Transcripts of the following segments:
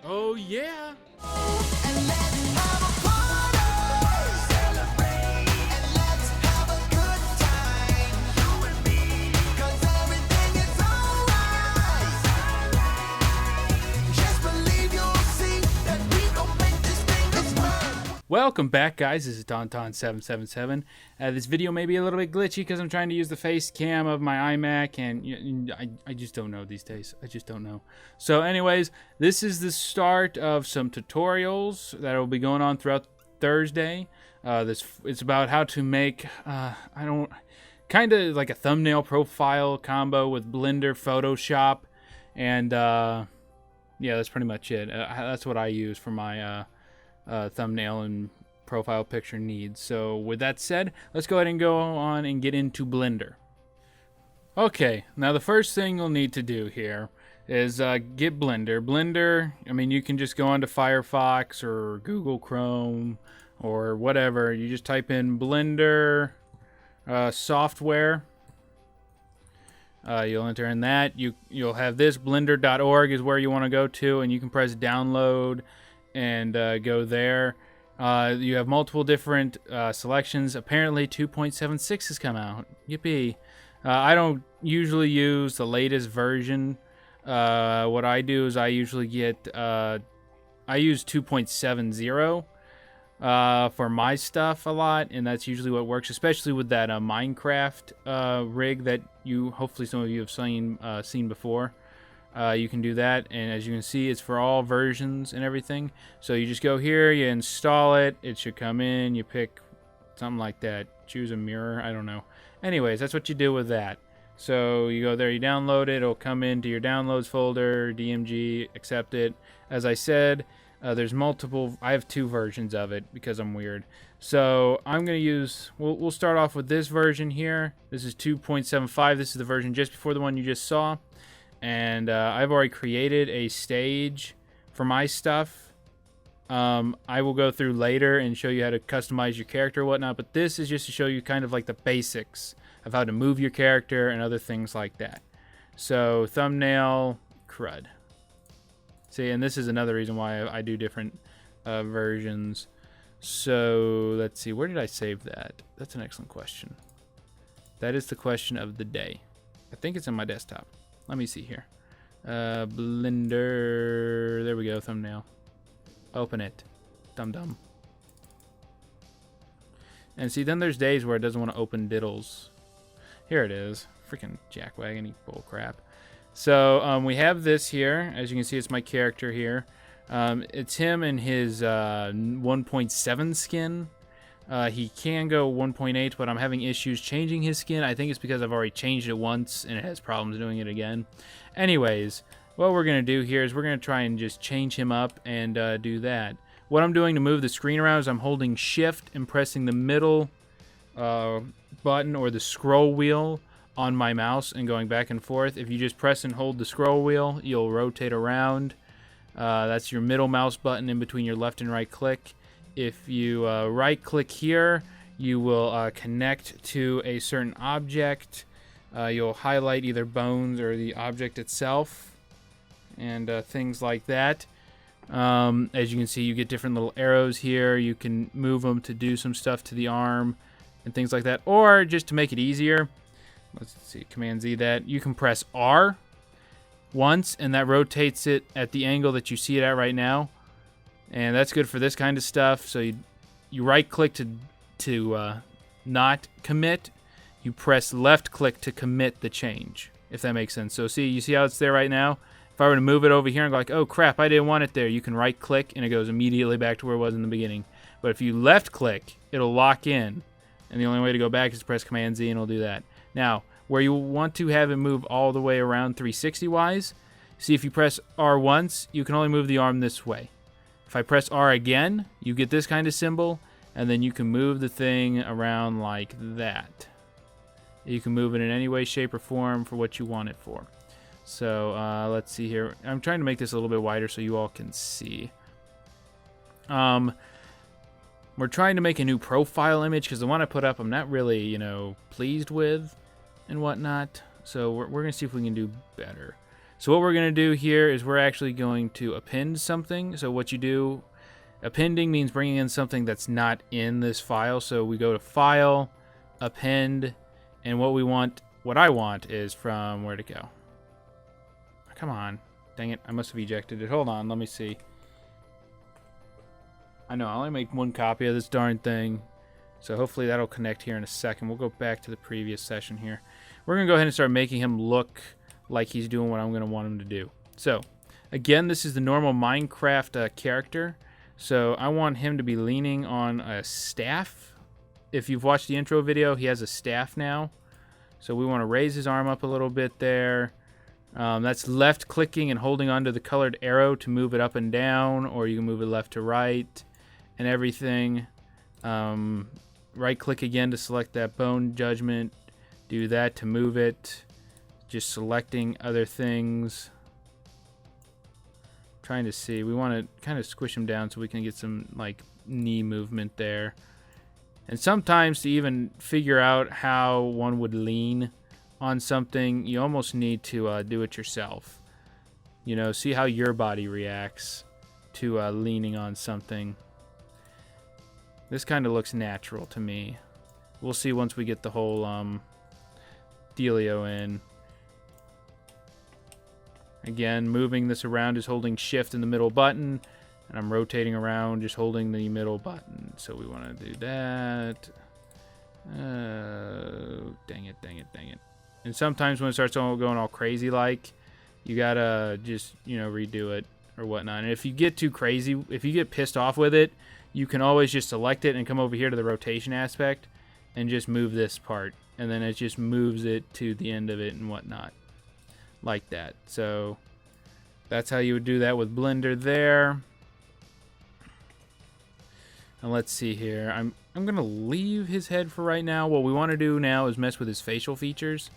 Oh yeah. And let's have a party, celebrate, and let's have a good time, you and me, 'cause everything is alright. Just believe you'll see that we gon' make this thing explode. Welcome back, guys. This is Tauntaun777. This video may be a little bit glitchy because I'm trying to use the face cam of my iMac, and I just don't know these days. I just don't know. So anyways, this is the start of some tutorials that will be going on throughout Thursday. It's about how to make, kind of like a thumbnail profile combo with Blender, Photoshop, and yeah, that's pretty much it. That's what I use for my thumbnail and profile picture needs. So with that said, let's go ahead and go on and get into Blender. Okay, now the first thing you'll need to do here is get Blender. Blender, I mean, you can just go onto Firefox or Google Chrome or whatever. You just type in Blender software. You'll enter in that. You'll have this blender.org is where you want to go to, and you can press download and go there. You have multiple different selections. Apparently 2.76 has come out. Yippee. I don't usually use the latest version. What I do is I usually get I use 2.70 for my stuff a lot, and that's usually what works, especially with that Minecraft rig that hopefully some of you have seen before. You can do that, and as you can see, it's for all versions and everything. So you just go here, you install it, it should come in, you pick something like that, choose a mirror, I don't know. Anyways, that's what you do with that. So you go there, you download it, it'll come into your downloads folder, DMG, accept it. As I said, there's multiple, I have two versions of it because I'm weird. So I'm going to use, we'll start off with this version here. This is 2.75, this is the version just before the one you just saw. And I've already created a stage for my stuff. I will go through later and show you how to customize your character or whatnot, but this is just to show you kind of like the basics of how to move your character and other things like that. So thumbnail, crud. See, and this is another reason why I do different versions. So let's see, where did I save that? That's an excellent question. That is the question of the day. I think it's in my desktop. Let me see here. Blender. There we go. Thumbnail. Open it. Dum-dum. And see, then there's days where it doesn't want to open diddles. Here it is. Freaking jackwagon bull crap. So we have this here. As you can see, it's my character here. It's him in his 1.7 skin. He can go 1.8, but I'm having issues changing his skin. I think it's because I've already changed it once and it has problems doing it again. Anyways, what we're going to do here is we're going to try and just change him up and do that. What I'm doing to move the screen around is I'm holding shift and pressing the middle button or the scroll wheel on my mouse and going back and forth. If you just press and hold the scroll wheel, you'll rotate around. That's your middle mouse button in between your left and right click. If you right click here, you will connect to a certain object. You'll highlight either bones or the object itself and things like that. As you can see, you get different little arrows here. You can move them to do some stuff to the arm and things like that. Or just to make it easier, let's see, Command Z that. You can press R once and that rotates it at the angle that you see it at right now. And that's good for this kind of stuff. So you right click to not commit. You press left click to commit the change, if that makes sense. So you see how it's there right now? If I were to move it over here and go like, oh crap, I didn't want it there, you can right click and it goes immediately back to where it was in the beginning. But if you left click, it'll lock in. And the only way to go back is to press Command Z and it'll do that. Now, where you want to have it move all the way around 360 wise, see if you press R once, you can only move the arm this way. If I press R again, you get this kind of symbol, and then you can move the thing around like that. You can move it in any way, shape, or form for what you want it for. So let's see here. I'm trying to make this a little bit wider so you all can see. We're trying to make a new profile image because the one I put up I'm not really, pleased with and whatnot. So we're going to see if we can do better. So what we're going to do here is we're actually going to append something. So what you do, appending means bringing in something that's not in this file. So we go to File, Append, and what I want is from, where'd it go? Come on. Dang it, I must have ejected it. Hold on, let me see. I know, I only make one copy of this darn thing. So hopefully that'll connect here in a second. We'll go back to the previous session here. We're going to go ahead and start making him look like he's doing what I'm going to want him to do. So, again, this is the normal Minecraft character. So I want him to be leaning on a staff. If you've watched the intro video, he has a staff now. So we want to raise his arm up a little bit there. That's left clicking and holding onto the colored arrow to move it up and down, or you can move it left to right and everything. Right click again to select that bone judgment. Do that to move it. Just selecting other things. Trying to see. We want to kind of squish him down so we can get some like knee movement there. And sometimes to even figure out how one would lean on something, you almost need to do it yourself. You know, see how your body reacts to leaning on something. This kind of looks natural to me. We'll see once we get the whole dealio in. Again, moving this around is holding shift in the middle button, and I'm rotating around just holding the middle button. So we want to do that. Dang it. And sometimes when it starts going all crazy like, you gotta just, you know, redo it or whatnot. And if you get too crazy, if you get pissed off with it, you can always just select it and come over here to the rotation aspect and just move this part. And then it just moves it to the end of it and whatnot. Like that. So that's how you would do that with Blender there. And let's see here. I'm gonna leave his head for right now. What we want to do now is mess with his facial features.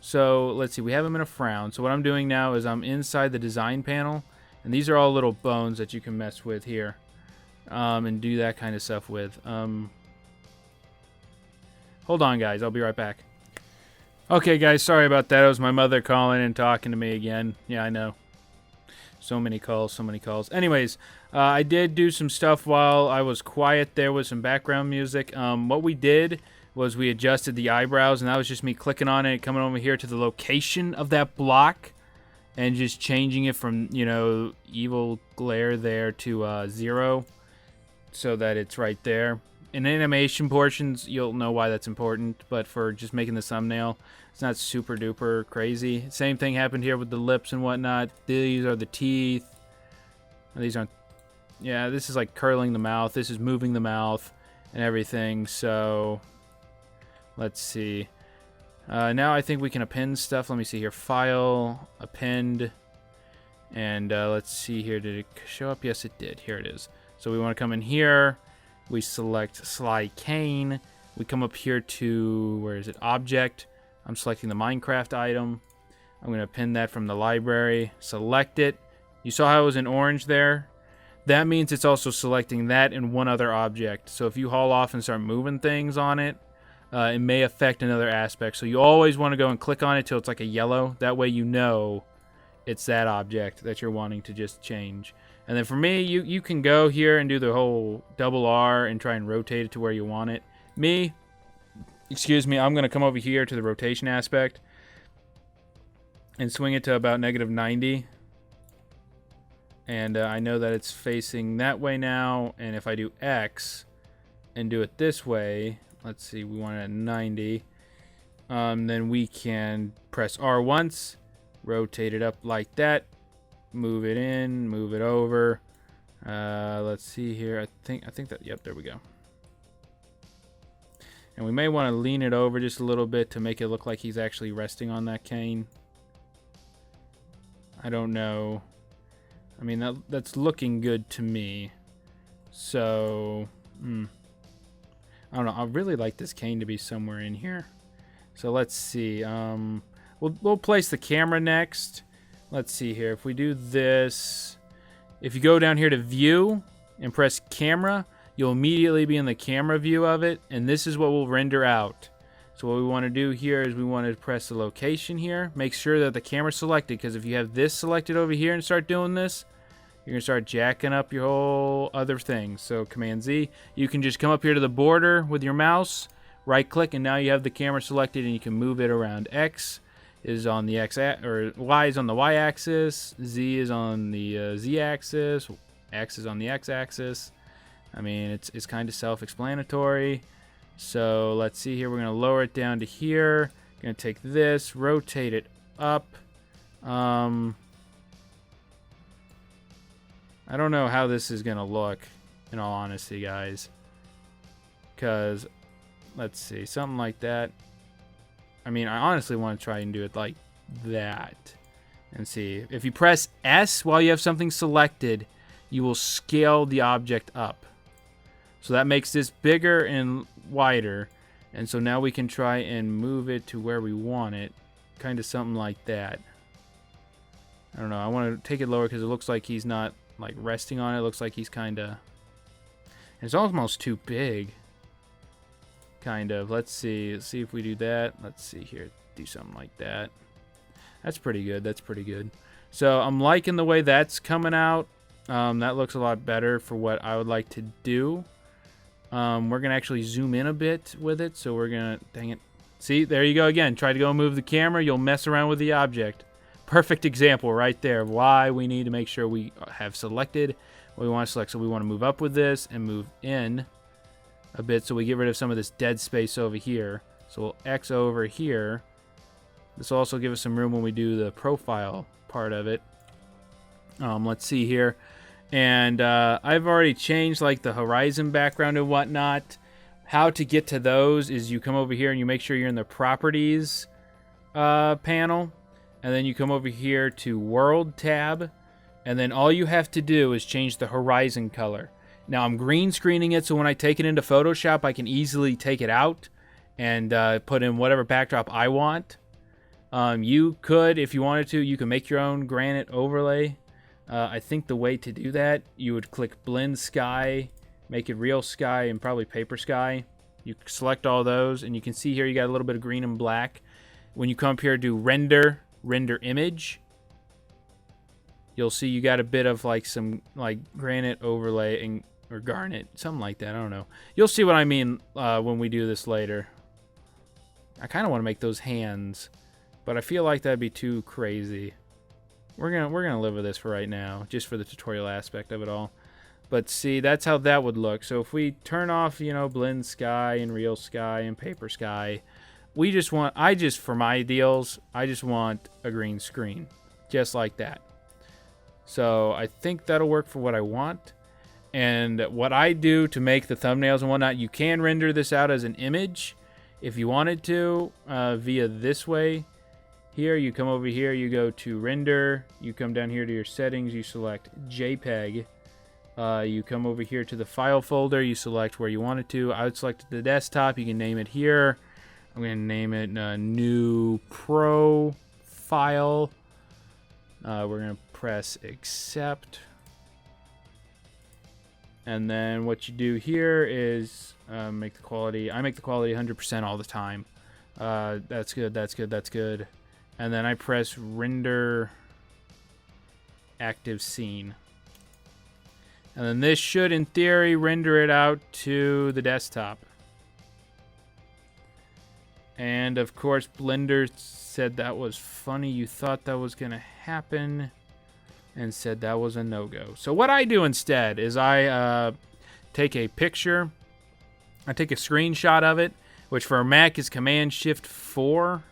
So let's see, we have him in a frown. So what I'm doing now is I'm inside the design panel, and these are all little bones that you can mess with here, and do that kind of stuff with. Hold on, guys. I'll be right back. Okay, guys, sorry about that. It was my mother calling and talking to me again. Yeah, I know. So many calls. Anyways, I did do some stuff while I was quiet there with some background music. What we did was we adjusted the eyebrows, and that was just me clicking on it, coming over here to the location of that block, and just changing it from, you know, evil glare there to 0, so that it's right there. In animation portions, you'll know why that's important, but for just making the thumbnail, it's not super duper crazy. Same thing happened here with the lips and whatnot. These are the teeth. These aren't... Yeah, this is like curling the mouth. This is moving the mouth and everything, so... Let's see. Now I think we can append stuff. Let me see here. File, append, and let's see here. Did it show up? Yes, it did. Here it is. So we want to come in here. We select Sly Cane. We come up here to, where is it? Object. I'm selecting the Minecraft item. I'm going to append that from the library. Select it. You saw how it was in orange there? That means it's also selecting that and one other object. So if you haul off and start moving things on it, it may affect another aspect. So you always want to go and click on it till it's like a yellow. That way you know it's that object that you're wanting to just change. And then for me, you can go here and do the whole double R and try and rotate it to where you want it. I'm going to come over here to the rotation aspect and swing it to about -90. And I know that it's facing that way now. And if I do X and do it this way, let's see, we want it at 90. Then we can press R once, rotate it up like that, move it in, move it over. Let's see here. I think that, yep, there we go. And we may want to lean it over just a little bit to make it look like he's actually resting on that cane. I don't know. I mean, that's looking good to me. So, I don't know. I really like this cane to be somewhere in here. So let's see. We'll place the camera next. Let's see here. If we do this, if you go down here to view and press camera, you'll immediately be in the camera view of it, and this is what will render out. So what we want to do here is we want to press the location here. Make sure that the camera's selected, because if you have this selected over here and start doing this, you're going to start jacking up your whole other thing. So Command Z. You can just come up here to the border with your mouse, right click, and now you have the camera selected and you can move it around. X is on the Y is on the Y axis, Z is on the Z axis, X is on the X axis. I mean, it's kind of self-explanatory. So let's see here. We're going to lower it down to here. Going to take this, rotate it up. I don't know how this is going to look, in all honesty, guys. Because, let's see, something like that. I mean, I honestly want to try and do it like that. And see. If you press S while you have something selected, you will scale the object up. So that makes this bigger and wider. And so now we can try and move it to where we want it. Kind of something like that. I don't know. I want to take it lower because it looks like he's not like resting on it. It looks like he's kind of... It's almost too big. Kind of. Let's see. Let's see if we do that. Let's see here. Do something like that. That's pretty good. That's pretty good. So I'm liking the way that's coming out. That looks a lot better for what I would like to do. We're going to actually zoom in a bit with it. So we're going to... Dang it. See, there you go again. Try to go move the camera. You'll mess around with the object. Perfect example right there of why we need to make sure we have selected what we want to select. So we want to move up with this and move in a bit so we get rid of some of this dead space over here. So we'll X over here. This will also give us some room when we do the profile part of it. Let's see here. And I've already changed like the horizon background and whatnot. How to get to those is you come over here and you make sure you're in the properties panel. And then you come over here to World tab. And then all you have to do is change the horizon color. Now I'm green screening it, so when I take it into Photoshop, I can easily take it out and put in whatever backdrop I want. You could, if you wanted to, you can make your own granite overlay. I think the way to do that, you would click Blend Sky, make it Real Sky, and probably Paper Sky. You select all those, and you can see here you got a little bit of green and black. When you come up here to Render Image, you'll see you got a bit of like some like granite overlay and or garnet, something like that. I don't know. You'll see what I mean when we do this later. I kind of want to make those hands, but I feel like that'd be too crazy. We're gonna live with this for right now, just for the tutorial aspect of it all. But see, that's how that would look. So if we turn off, you know, Blend Sky and Real Sky and Paper Sky, we just want, for my deals, I just want a green screen, just like that. So I think that'll work for what I want. And what I do to make the thumbnails and whatnot, you can render this out as an image if you wanted to via this way. Here, you come over here, you go to Render, you come down here to your settings, you select JPEG. You come over here to the file folder, you select where you want it to. I would select the desktop, you can name it here. I'm going to name it New Pro File. We're going to press Accept. And then what you do here is make the quality, I make the quality 100% all the time. That's good, that's good, that's good. And then I press Render Active Scene. And then this should, in theory, render it out to the desktop. And, of course, Blender said that was funny. You thought that was going to happen. And said that was a no-go. So what I do instead is I take a picture. I take a screenshot of it, which for a Mac is Command-Shift-4.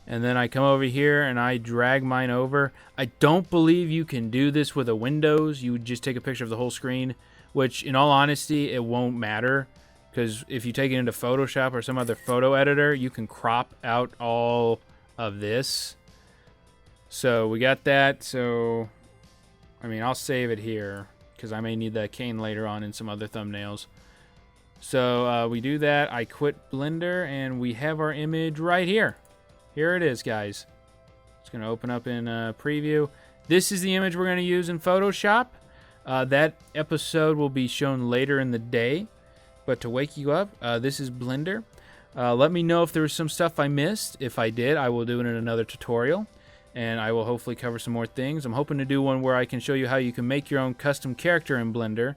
And then I come over here and I drag mine over. I don't believe you can do this with a Windows. You would just take a picture of the whole screen, which in all honesty, it won't matter. Because if you take it into Photoshop or some other photo editor, you can crop out all of this. So we got that. So, I mean, I'll save it here because I may need that cane later on in some other thumbnails. So we do that. I quit Blender and we have our image right here. Here it is, guys. It's going to open up in preview. This is the image we're going to use in Photoshop. That episode will be shown later in the day. But to wake you up, this is Blender. Let me know if there was some stuff I missed. If I did, I will do it in another tutorial, and I will hopefully cover some more things. I'm hoping to do one where I can show you how you can make your own custom character in Blender,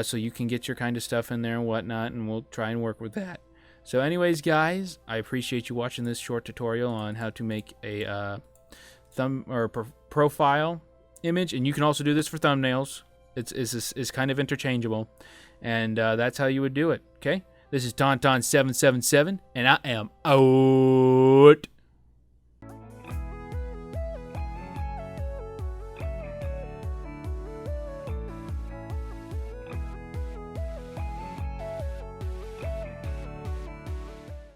so you can get your kind of stuff in there and whatnot, and we'll try and work with that. So anyways, guys, I appreciate you watching this short tutorial on how to make a profile image, and you can also do this for thumbnails. It's kind of interchangeable, and that's how you would do it. Okay, this is Tauntaun777, and I am out.